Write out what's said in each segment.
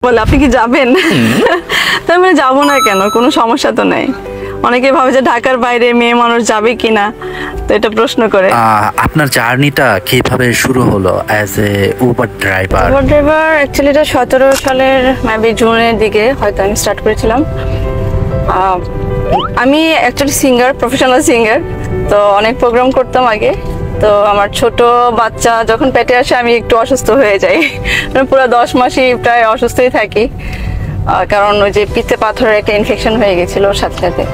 বলে আপনি কি যাবেন? তার মানে যাবো না কেন, কোনো সমস্যা তো নেই। অনেকে ভাবে যে ঢাকার বাইরে মেয়ে মানুষ যাবে কিনা, তো এটা প্রশ্ন করে। আপনার জার্নিটা কিভাবে শুরু হলো as a Uber driver? Uber driver actually এটা 17 সালের মেবি জুনের দিকে হয়তো আমি স্টার্ট করেছিলাম। আমি অ্যাকচুয়ালি সিঙ্গার, প্রফেশনাল সিঙ্গার, তো অনেক প্রোগ্রাম করতাম আগে। তো আমার ছোট বাচ্চা যখন পেটে আসে আমি একটু অসুস্থ হয়ে যাই, পুরো 10 মাসই প্রায় অসুস্থই থাকি, কারণ ওই যে পিত্তে পাথরের একটা ইনফেকশন হয়ে গেছিল ওর সাথে সাথে।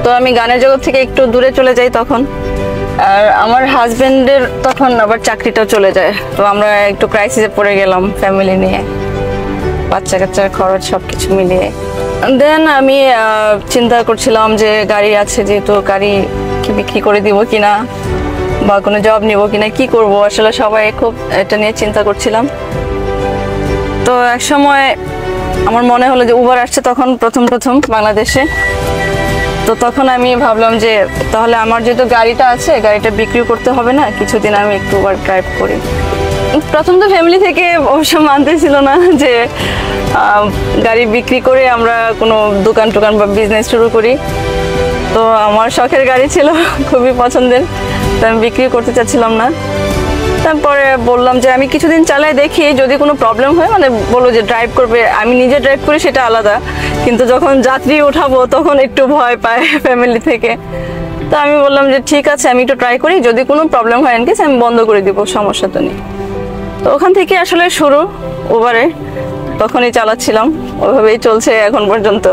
তো আমি গানের জগৎ থেকে একটু দূরে চলে যাই তখন। আর আমার হাজবেন্ডের তখন আবার চাকরিটাও চলে যায়, তো আমরা একটু ক্রাইসিসে পড়ে গেলাম ফ্যামিলি নিয়ে, বাচ্চা কাচ্চার খরচ সবকিছু মিলিয়ে। দেন আমি চিন্তা করছিলাম যে গাড়ি আছে যেহেতু, গাড়ি কি বিক্রি করে দিব কিনা বা কোনো জব নিব কিনা, কি করব, আসলে সবাই খুব এটা নিয়ে চিন্তা করছিলাম। তো এক সময় আমার মনে হলো যে উবার আসছে তখন প্রথম বাংলাদেশে। তো তখন আমি ভাবলাম যে তাহলে আমার যেহেতু গাড়িটা আছে, গাড়িটা বিক্রি করতে হবে না, কিছুদিন আমি একটু উবার ড্রাইভ করি। প্রথম তো ফ্যামিলি থেকে অবশ্য মানতেছিল না যে গাড়ি বিক্রি করে আমরা কোনো দোকান টোকান বা বিজনেস শুরু করি। তো আমার শখের গাড়ি ছিল, খুবই পছন্দের, তো আমি বিক্রি করতে চাচ্ছিলাম না। তারপরে বললাম যে আমি কিছুদিন চালাই দেখি, যদি কোনো প্রবলেম হয় মানে বলো যে ড্রাইভ করবে, আমি নিজে ড্রাইভ করি সেটা আলাদা, কিন্তু যখন যাত্রী উঠাবো তখন একটু ভয় পায় ফ্যামিলি থেকে। তো আমি বললাম যে ঠিক আছে, আমি একটু ট্রাই করি, যদি কোনো প্রবলেম হয় ইনকেস আমি বন্ধ করে দিব, সমস্যা তো নেই। তো ওখান থেকে আসলে শুরু উবারে, তখনই চালাচ্ছিলাম, ওইভাবেই চলছে এখন পর্যন্ত।